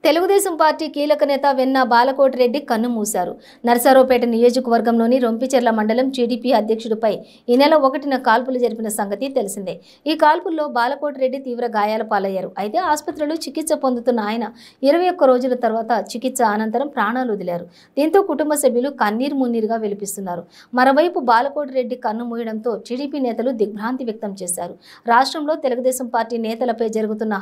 Telugu Desam party కీలక నేత వెన్న బాలకోటిరెడ్డి కన్నుమూశారు. నరసరావుపేట నియోజకవర్గంలోని రొంపిచెర్ల మండలం టీడీపీ అధ్యక్షుడిపై ఈ నెల 1న కాల్పులు జరిపిన సంగతి తెలిసిందే. ఈ కాల్పుల్లో బాలకోటిరెడ్డి తీవ్ర గాయాల పాలయ్యారు. అయితే ఆసుపత్రిలో చికిత్స పొందుతున్న ఆయన 21 రోజుల తర్వాత చికిత్స అనంతరం ప్రాణాలు వదిలారు. దీంతో కుటుంబ సభ్యులు కన్నీరు మున్నీరుగా విలిపిస్తున్నారు. మరోవైపు బాలకోటిరెడ్డి కన్ను మూయడంతో టీడీపీ నేతలు దిగ్భ్రాంతి వ్యక్తం చేశారు. రాష్ట్రంలో తెలుగుదేశం పార్టీ నేతలపై జరుగుతున్న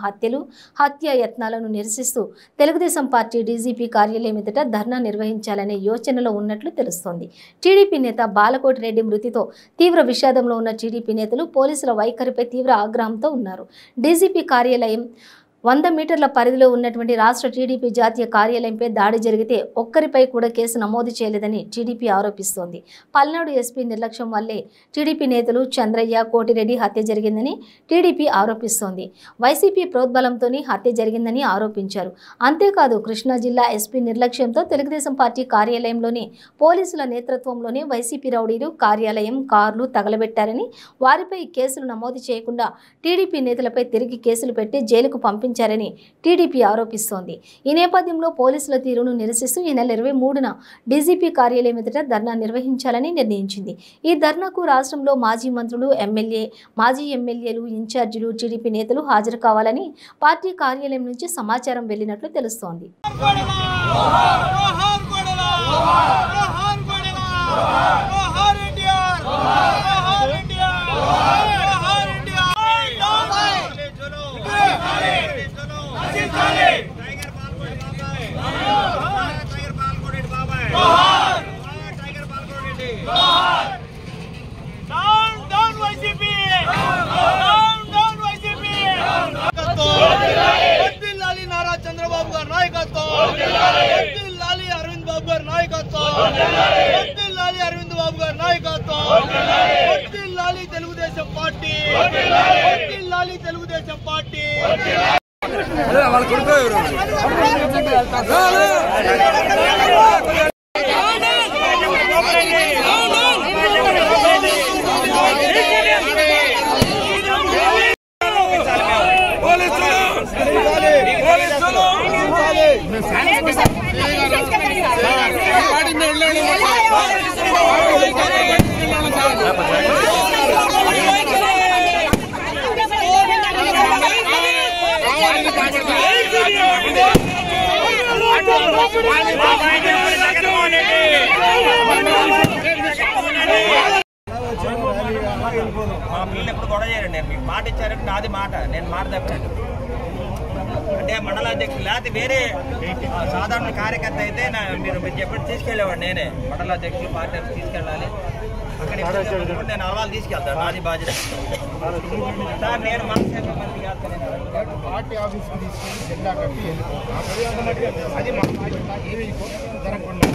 హత్య యత్నాలను నిరసిస్తూ తెలుగుదేశం పార్టీ డీజీపీ కార్యాలయం ఎదుట ధర్నా నిర్వహించాలనే యోచనలో ఉన్నట్లు తెలుస్తోంది. టీడీపీ నేత బాలకోటిరెడ్డి మృతితో తీవ్ర విషాదంలో ఉన్న టీడీపీ నేతలు పోలీసుల వైఖరిపై తీవ్ర ఆగ్రహంతో ఉన్నారు. డీజీపీ కార్యాలయం 100 మీటర్ల పరిధిలో ఉన్నటువంటి రాష్ట్ర టీడీపీ జాతీయ కార్యాలయంపై దాడి జరిగితే ఒక్కరిపై కూడా కేసు నమోదు చేయలేదని టీడీపీ ఆరోపిస్తోంది. పల్నాడు ఎస్పీ నిర్లక్ష్యం వల్లే టీడీపీ నేతలు చంద్రయ్య, కోటిరెడ్డి హత్య జరిగిందని టీడీపీ ఆరోపిస్తోంది. వైసీపీ ప్రోద్బలంతోనే హత్య జరిగిందని ఆరోపించారు. అంతేకాదు కృష్ణా జిల్లా ఎస్పీ నిర్లక్ష్యంతో తెలుగుదేశం పార్టీ కార్యాలయంలోని పోలీసుల నేతృత్వంలోనే వైసీపీ రౌడీలు కార్యాలయం, కార్లు తగలబెట్టారని, వారిపై కేసులు నమోదు చేయకుండా టీడీపీ నేతలపై తిరిగి కేసులు పెట్టి జైలుకు పంపించారని టీడీపీ ఆరోపిస్తోంది. ఈ నేపథ్యంలో పోలీసుల తీరును నిరసిస్తూ ఈ నెల 23న డీజీపీ కార్యాలయం ఎదుట ధర్నా నిర్వహించాలని నిర్ణయించింది. ఈ ధర్నాకు రాష్ట్రంలో మాజీ మంత్రులు, మాజీ ఎమ్మెల్యేలు, ఇన్ఛార్జీలు, టీడీపీ నేతలు హాజరు కావాలని పార్టీ కార్యాలయం నుంచి సమాచారం వెళ్లినట్లు తెలుస్తోంది. చంద్రబాబు గారి నాయకత్వం, అరవింద్ బాబు గారి నాయకత్వం, అరవింద్ బాబు గారి నాయకత్వం, తెలుగుదేశం పార్టీ, తెలుగుదేశం పార్టీ. మా పిల్లలు ఎప్పుడు గొడవ చేయరండి. నేను మీకు మాట ఇచ్చారంటే నాది మాట, నేను మాట తప్పాను అంటే మండలాధ్యక్షులు లేకపోతే వేరే సాధారణ కార్యకర్త అయితే మీరు చెప్పి తీసుకెళ్ళేవాడు. నేనే మండలాధ్యక్షులు పార్టీ తీసుకెళ్ళాలి, అక్కడ నేను అలవాళ్ళు తీసుకెళ్తాను, నాది బాధ్యత సార్. నేను పార్టీ ఆఫీస్కి తీసుకెళ్ళి జెండా కట్టి అది జరగకుండా